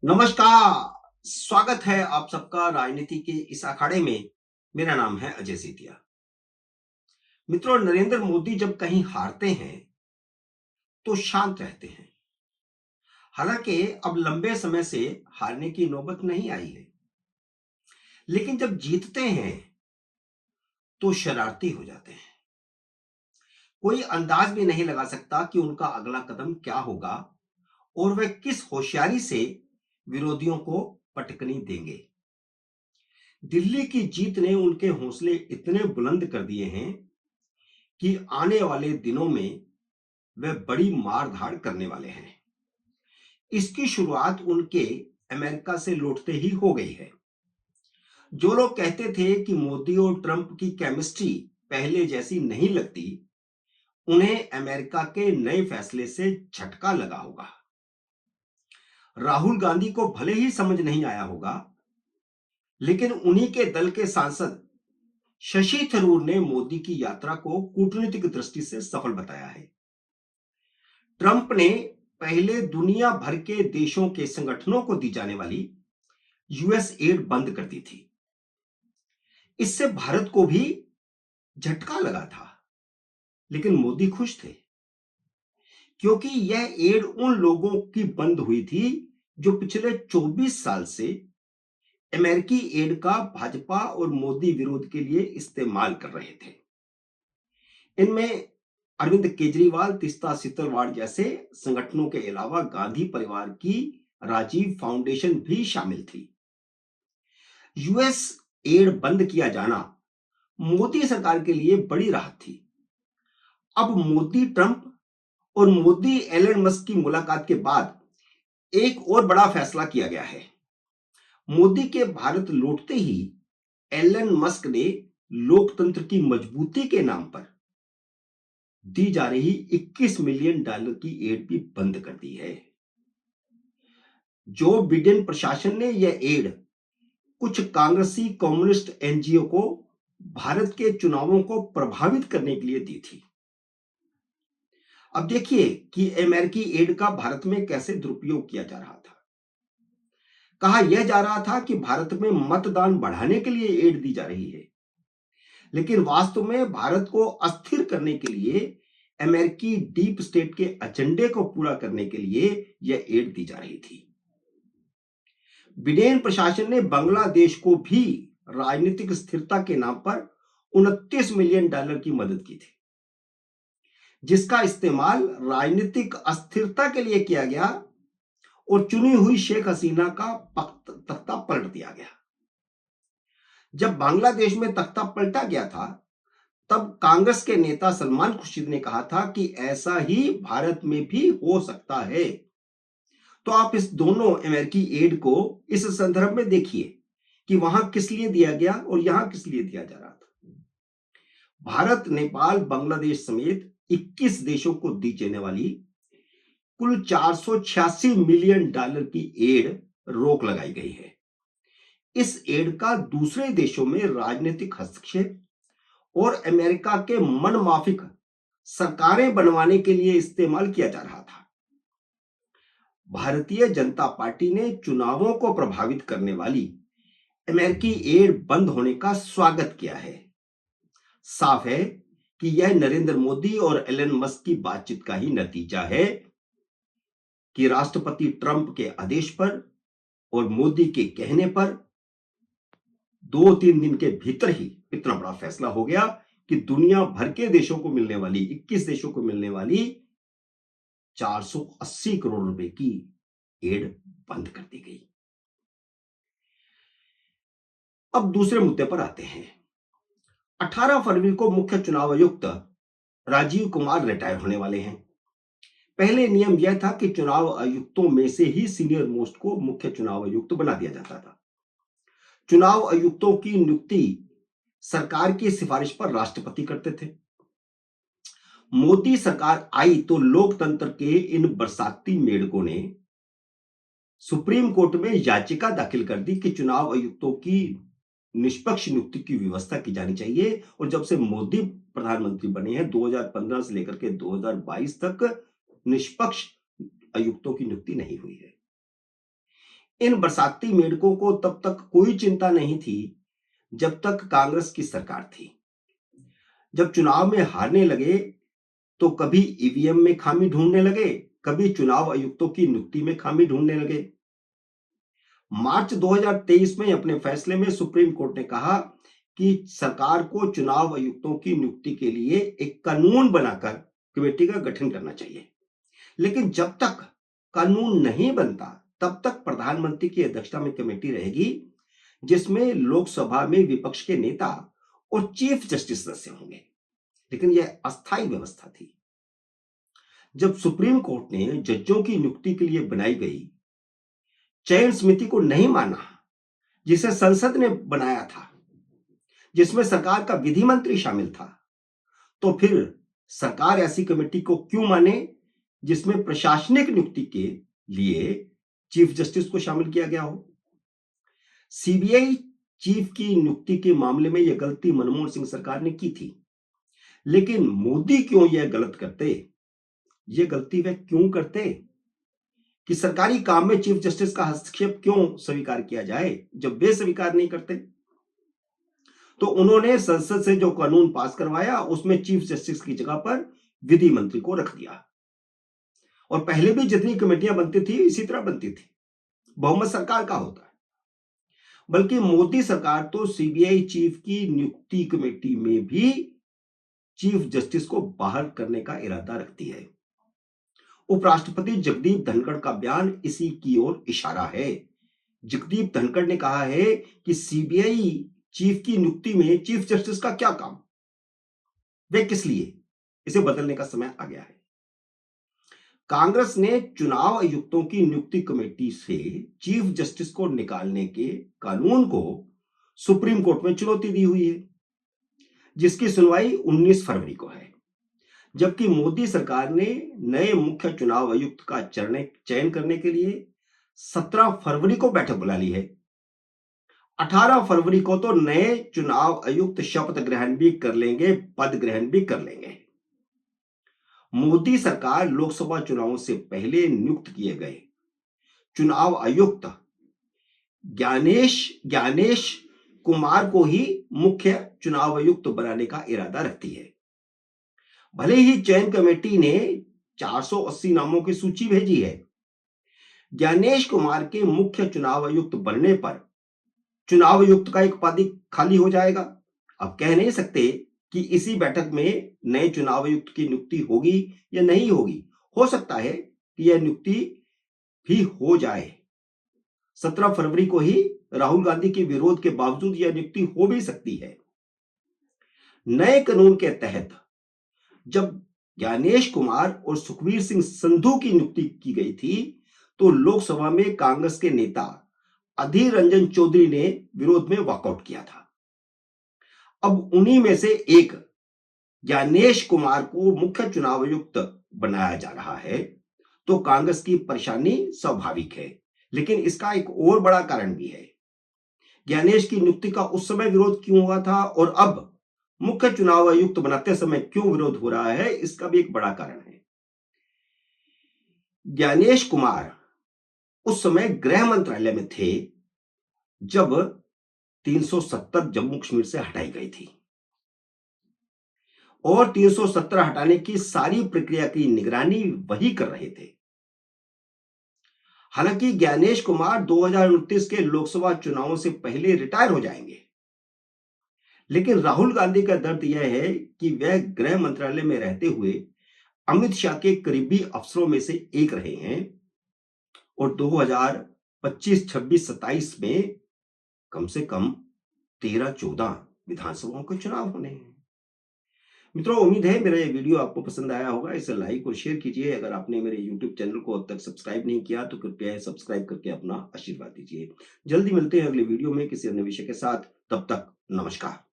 नमस्कार। स्वागत है आप सबका राजनीति के इस अखाड़े में। मेरा नाम है अजय सेतिया। मित्रों, नरेंद्र मोदी जब कहीं हारते हैं तो शांत रहते हैं। हालांकि अब लंबे समय से हारने की नौबत नहीं आई है, लेकिन जब जीतते हैं तो शरारती हो जाते हैं। कोई अंदाज भी नहीं लगा सकता कि उनका अगला कदम क्या होगा और वे किस होशियारी से विरोधियों को पटकनी देंगे। दिल्ली की जीत ने उनके हौसले इतने बुलंद कर दिए हैं कि आने वाले दिनों में वे बड़ी मार-धाड़ करने वाले हैं। इसकी शुरुआत उनके अमेरिका से लौटते ही हो गई है। जो लोग कहते थे कि मोदी और ट्रंप की केमिस्ट्री पहले जैसी नहीं लगती, उन्हें अमेरिका के नए फैसले से झटका लगा होगा। राहुल गांधी को भले ही समझ नहीं आया होगा, लेकिन उन्हीं के दल के सांसद शशि थरूर ने मोदी की यात्रा को कूटनीतिक दृष्टि से सफल बताया है। ट्रंप ने पहले दुनिया भर के देशों के संगठनों को दी जाने वाली यूएस एड बंद कर दी थी। इससे भारत को भी झटका लगा था, लेकिन मोदी खुश थे क्योंकि यह एड उन लोगों की बंद हुई थी जो पिछले 24 साल से अमेरिकी एड का भाजपा और मोदी विरोध के लिए इस्तेमाल कर रहे थे। इनमें अरविंद केजरीवाल, तीस्ता सितरवाड़ जैसे संगठनों के अलावा गांधी परिवार की राजीव फाउंडेशन भी शामिल थी। यूएस एड बंद किया जाना मोदी सरकार के लिए बड़ी राहत थी। अब मोदी ट्रंप और मोदी एलन मस्क की मुलाकात के बाद एक और बड़ा फैसला किया गया है। मोदी के भारत लौटते ही एलन मस्क ने लोकतंत्र की मजबूती के नाम पर दी जा रही $21 मिलियन की एड भी बंद कर दी है। जो बिडेन प्रशासन ने यह एड कुछ कांग्रेसी कम्युनिस्ट एनजीओ को भारत के चुनावों को प्रभावित करने के लिए दी थी। अब देखिए कि अमेरिकी एड का भारत में कैसे दुरुपयोग किया जा रहा था। कहा यह जा रहा था कि भारत में मतदान बढ़ाने के लिए एड दी जा रही है, लेकिन वास्तव में भारत को अस्थिर करने के लिए, अमेरिकी डीप स्टेट के एजेंडे को पूरा करने के लिए यह एड दी जा रही थी। बिडेन प्रशासन ने बांग्लादेश को भी राजनीतिक स्थिरता के नाम पर $29 मिलियन की मदद की थी, जिसका इस्तेमाल राजनीतिक अस्थिरता के लिए किया गया और चुनी हुई शेख हसीना का तख्ता पलट दिया गया। जब बांग्लादेश में तख्ता पलटा गया था, तब कांग्रेस के नेता सलमान खुर्शीद ने कहा था कि ऐसा ही भारत में भी हो सकता है। तो आप इस दोनों अमेरिकी एड को इस संदर्भ में देखिए कि वहां किस लिए दिया गया और यहां किस लिए दिया जा रहा था। भारत, नेपाल, बांग्लादेश समेत 21 देशों को दी जाने वाली कुल $486 मिलियन की एड रोक लगाई गई है। इस एड का दूसरे देशों में राजनीतिक हस्तक्षेप और अमेरिका के मनमाफिक सरकारें बनवाने के लिए इस्तेमाल किया जा रहा था। भारतीय जनता पार्टी ने चुनावों को प्रभावित करने वाली अमेरिकी एड बंद होने का स्वागत किया है। साफ है कि यह नरेंद्र मोदी और एलन मस्क की बातचीत का ही नतीजा है कि राष्ट्रपति ट्रंप के आदेश पर और मोदी के कहने पर 2-3 दिन के भीतर ही इतना बड़ा फैसला हो गया कि दुनिया भर के देशों को मिलने वाली, 21 देशों को मिलने वाली 480 करोड़ रुपए की एड बंद कर दी गई। अब दूसरे मुद्दे पर आते हैं। 18 फरवरी को मुख्य चुनाव आयुक्त राजीव कुमार रिटायर होने वाले हैं। पहले नियम यह था कि चुनाव आयुक्तों में से ही सीनियर मोस्ट को मुख्य चुनाव आयुक्त बना दिया जाता था। चुनाव आयुक्तों की नियुक्ति सरकार की सिफारिश पर राष्ट्रपति करते थे। मोदी सरकार आई तो लोकतंत्र के इन बरसाती मेढकों ने सुप्रीम कोर्ट में याचिका दाखिल कर दी कि चुनाव आयुक्तों की निष्पक्ष नियुक्ति की व्यवस्था की जानी चाहिए। और जब से मोदी प्रधानमंत्री बने हैं 2015 से लेकर के 2022 तक निष्पक्ष आयुक्तों की नियुक्ति नहीं हुई है। इन बरसाती मेढकों को तब तक कोई चिंता नहीं थी जब तक कांग्रेस की सरकार थी। जब चुनाव में हारने लगे तो कभी ईवीएम में खामी ढूंढने लगे, कभी चुनाव आयुक्तों की नियुक्ति में खामी ढूंढने लगे। मार्च 2023 में अपने फैसले में सुप्रीम कोर्ट ने कहा कि सरकार को चुनाव आयुक्तों की नियुक्ति के लिए एक कानून बनाकर कमेटी का गठन करना चाहिए। लेकिन जब तक कानून नहीं बनता तब तक प्रधानमंत्री की अध्यक्षता में कमेटी रहेगी, जिसमें लोकसभा में विपक्ष के नेता और चीफ जस्टिस सदस्य होंगे। लेकिन यह अस्थायी व्यवस्था थी। जब सुप्रीम कोर्ट ने जजों की नियुक्ति के लिए बनाई गई चयन समिति को नहीं माना, जिसे संसद ने बनाया था, जिसमें सरकार का विधि मंत्री शामिल था, तो फिर सरकार ऐसी कमेटी को क्यों माने जिसमें प्रशासनिक नियुक्ति के लिए चीफ जस्टिस को शामिल किया गया हो। सीबीआई चीफ की नियुक्ति के मामले में यह गलती मनमोहन सिंह सरकार ने की थी, लेकिन मोदी क्यों यह गलत करते? यह गलती वे क्यों करते कि सरकारी काम में चीफ जस्टिस का हस्तक्षेप क्यों स्वीकार किया जाए जब वे स्वीकार नहीं करते? तो उन्होंने संसद से जो कानून पास करवाया उसमें चीफ जस्टिस की जगह पर विधि मंत्री को रख दिया। और पहले भी जितनी कमेटियां बनती थी इसी तरह बनती थी, बहुमत सरकार का होता है। बल्कि मोदी सरकार तो सीबीआई चीफ की नियुक्ति कमेटी में भी चीफ जस्टिस को बाहर करने का इरादा रखती है। उपराष्ट्रपति जगदीप धनखड़ का बयान इसी की ओर इशारा है। जगदीप धनखड़ ने कहा है कि सीबीआई चीफ की नियुक्ति में चीफ जस्टिस का क्या काम, वे किस लिए, इसे बदलने का समय आ गया है। कांग्रेस ने चुनाव आयुक्तों की नियुक्ति कमेटी से चीफ जस्टिस को निकालने के कानून को सुप्रीम कोर्ट में चुनौती दी हुई है, जिसकी सुनवाई 19 फरवरी को है। जबकि मोदी सरकार ने नए मुख्य चुनाव आयुक्त का चयन करने के लिए 17 फरवरी को बैठक बुला ली है। 18 फरवरी को तो नए चुनाव आयुक्त शपथ ग्रहण भी कर लेंगे, पद ग्रहण भी कर लेंगे। मोदी सरकार लोकसभा चुनावों से पहले नियुक्त किए गए चुनाव आयुक्त ज्ञानेश कुमार को ही मुख्य चुनाव आयुक्त बनाने का इरादा रखती है। भले ही चयन कमेटी ने 480 नामों की सूची भेजी है, ज्ञानेश कुमार के मुख्य चुनाव आयुक्त बनने पर चुनाव आयुक्त का एक पद खाली हो जाएगा। अब कह नहीं सकते कि इसी बैठक में नए चुनाव आयुक्त की नियुक्ति होगी या नहीं होगी। हो सकता है कि यह नियुक्ति भी हो जाए। 17 फरवरी को ही राहुल गांधी के विरोध के बावजूद यह नियुक्ति हो भी सकती है। नए कानून के तहत जब ज्ञानेश कुमार और सुखबीर सिंह संधू की नियुक्ति की गई थी तो लोकसभा में कांग्रेस के नेता अधीर रंजन चौधरी ने विरोध में वॉकआउट किया था। अब उन्हीं में से एक ज्ञानेश कुमार को मुख्य चुनाव आयुक्त बनाया जा रहा है, तो कांग्रेस की परेशानी स्वाभाविक है। लेकिन इसका एक और बड़ा कारण भी है। ज्ञानेश की नियुक्ति का उस समय विरोध क्यों हुआ था और अब मुख्य चुनाव आयुक्त बनाते समय क्यों विरोध हो रहा है, इसका भी एक बड़ा कारण है। ज्ञानेश कुमार उस समय गृह मंत्रालय में थे जब 370 जम्मू कश्मीर से हटाई गई थी और 370 हटाने की सारी प्रक्रिया की निगरानी वही कर रहे थे। हालांकि ज्ञानेश कुमार 2029 के लोकसभा चुनावों से पहले रिटायर हो जाएंगे, लेकिन राहुल गांधी का दर्द यह है कि वह गृह मंत्रालय में रहते हुए अमित शाह के करीबी अफसरों में से एक रहे हैं और 2025, 26, 27 में कम से कम 13-14 विधानसभाओं के चुनाव होने हैं। मित्रों, उम्मीद है मेरा ये वीडियो आपको पसंद आया होगा। इसे लाइक और शेयर कीजिए। अगर आपने मेरे YouTube चैनल को अब तक सब्सक्राइब नहीं किया तो कृपया सब्सक्राइब करके अपना आशीर्वाद दीजिए। जल्दी मिलते हैं अगले वीडियो में किसी अन्य विषय के साथ। तब तक नमस्कार।